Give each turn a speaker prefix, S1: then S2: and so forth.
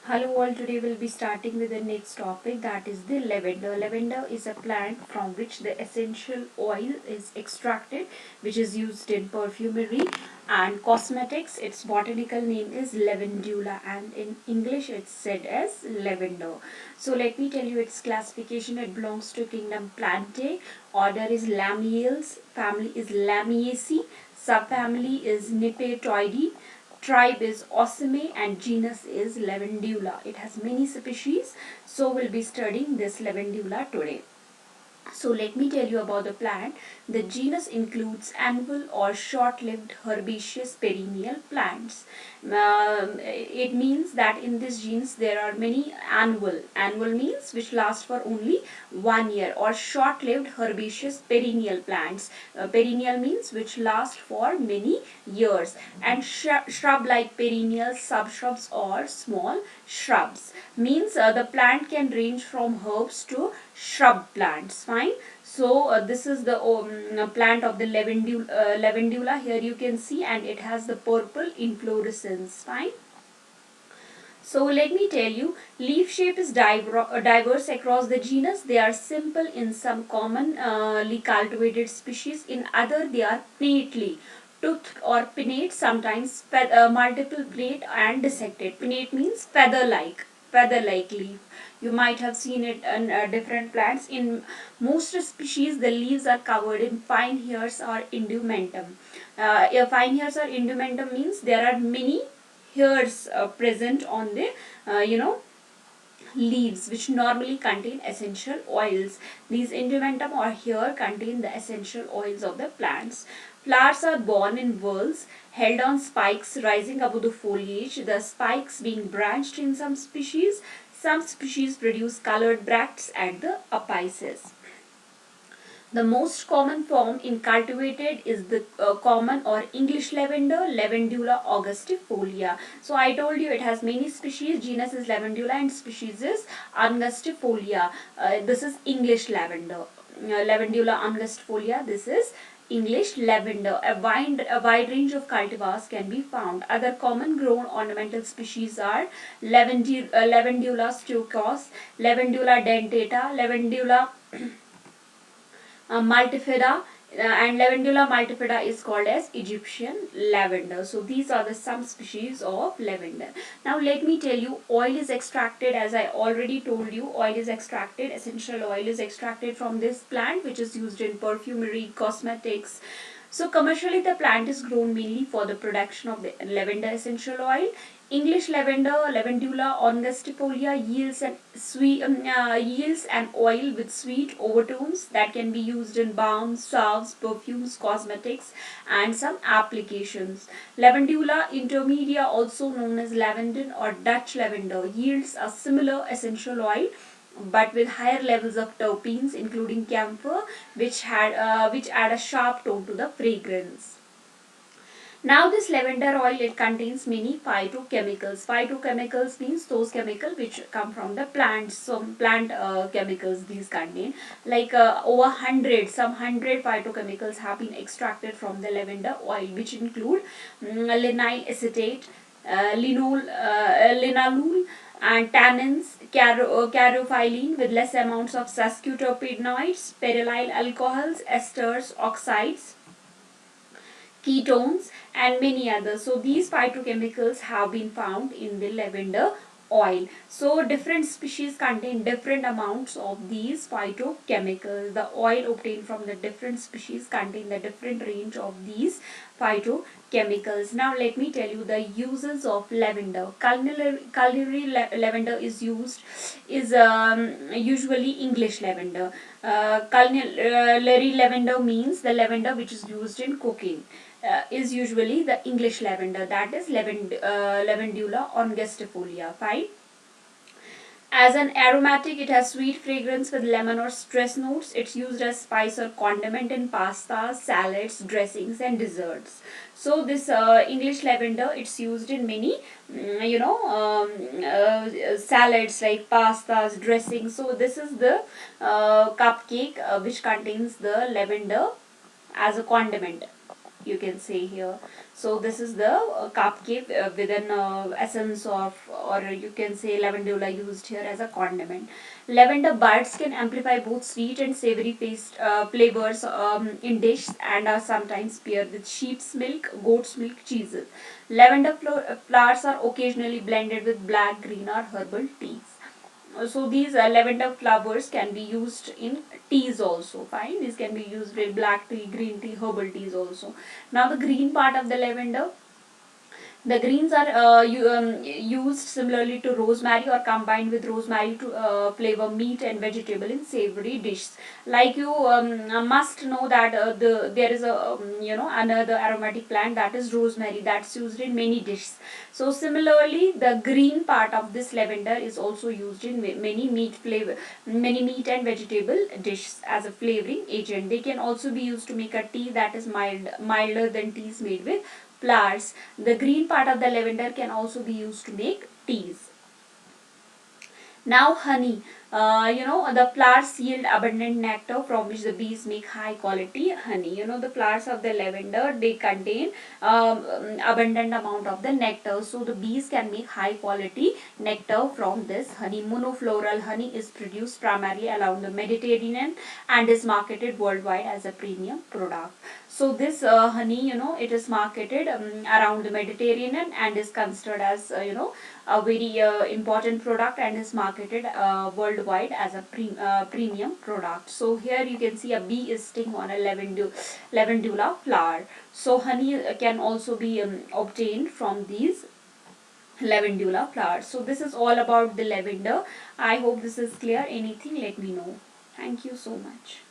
S1: Hello all, today we'll be starting with the next topic, that is the lavender. Lavender is a plant from which the essential oil is extracted, which is used in perfumery and cosmetics. Its botanical name is lavandula and in English it's said as lavender. So let me tell you its classification. It belongs to kingdom Plantae, order is Lamiales, family is Lamiaceae, subfamily is Nipetoideae, tribe is Osime, and genus is Lavandula. It has many species, so we'll be studying this Lavandula today. So let me tell you about the plant. The genus includes annual or short-lived herbaceous perennial plants. It means that in this genus there are many annual. Annual means which last for only 1 year, or short-lived herbaceous perennial plants. Perennial means which last for many years, and shrub-like perennials, subshrubs or small shrubs. Means the plant can range from herbs to shrub plants. Fine. So this is the plant of the lavandula. Here you can see, and it has the purple inflorescence. Fine. So let me tell you, leaf shape is diverse across the genus. They are simple in some commonly cultivated species. In other, they are pinnately toothed or pinnate, sometimes multiple plate and dissected. Pinnate means feather-like leaf. You might have seen it in different plants. In most species, the leaves are covered in fine hairs or indumentum. Fine hairs or indumentum means there are many hairs present on the leaves, which normally contain essential oils. These indumentum or hair contain the essential oils of the plants. Flowers are borne in whorls held on spikes rising above the foliage, the spikes being branched in some species. Some species produce colored bracts at the apices. The most common form in cultivated is the common or English lavender, Lavandula augustifolia. So I told you it has many species. Genus is Lavandula and species is Angustifolia. This is English lavender. Lavandula angustifolia. This is English lavender. A wide range of cultivars can be found. Other common grown ornamental species are Lavandula stoicos, Lavandula dentata, Lavandula multifida, and Lavandula multifida is called as Egyptian lavender. So these are the some species of lavender. Now let me tell you, oil is extracted, as I already told you. Oil is extracted, essential oil is extracted from this plant, which is used in perfumery, cosmetics. So commercially the plant is grown mainly for the production of the lavender essential oil. English lavender, Lavandula angustifolia, yields an oil with sweet overtones that can be used in balms, salves, perfumes, cosmetics, and some applications. Lavandula intermedia, also known as lavandin or Dutch lavender, yields a similar essential oil but with higher levels of terpenes, including camphor, which add a sharp tone to the fragrance. Now this lavender oil, it contains many phytochemicals. Phytochemicals means those chemicals which come from the plants. Some plant chemicals these contain, like over 100, some 100 phytochemicals have been extracted from the lavender oil, which include linyl acetate, linalool, and tannins, caryophyllene with less amounts of sesquiterpenoids, perolyl alcohols, esters, oxides, ketones, and many others. So these phytochemicals have been found in the lavender oil. So different species contain different amounts of these phytochemicals. The oil obtained from the different species contain the different range of these phytochemicals. Now let me tell you the uses of lavender. Culinary lavender is usually English lavender. Culinary lavender means the lavender which is used in cooking. Is usually the English lavender, that is Lavandula angustifolia. Fine. As an aromatic, it has sweet fragrance with lemon or stress notes. It's used as spice or condiment in pastas, salads, dressings, and desserts. So this English lavender, it's used in many, salads like pastas, dressings. So this is the cupcake which contains the lavender as a condiment. you can say here. So this is the cupcake with an essence of, or you can say lavandula used here as a condiment. Lavender buds can amplify both sweet and savory paste flavors in dish, and are sometimes paired with sheep's milk, goat's milk, cheeses. Lavender flowers are occasionally blended with black, green, or herbal teas. So these lavender flowers can be used in teas also. Fine, these can be used in black tea, green tea, herbal teas also. Now the green part of the lavender, the greens are used similarly to rosemary or combined with rosemary to flavor meat and vegetable in savory dishes. Like you must know that there is a another aromatic plant, that is rosemary, that's used in many dishes. So similarly, the green part of this lavender is also used in many meat and vegetable dishes as a flavoring agent. They can also be used to make a tea that is milder than teas made with flowers. The green part of the lavender can also be used to make teas. Now honey, the flowers yield abundant nectar from which the bees make high quality honey. The flowers of the lavender, they contain abundant amount of the nectar, so the bees can make high quality nectar from this honey. Monofloral honey is produced primarily along the Mediterranean and is marketed worldwide as a premium product. So this honey, it is marketed around the Mediterranean and is considered as a very important product, and is marketed worldwide as a premium product. So here you can see a bee is sitting on a lavandula flower. So honey can also be obtained from these lavandula flowers. So this is all about the lavender. I hope this is clear. Anything, let me know. Thank you so much.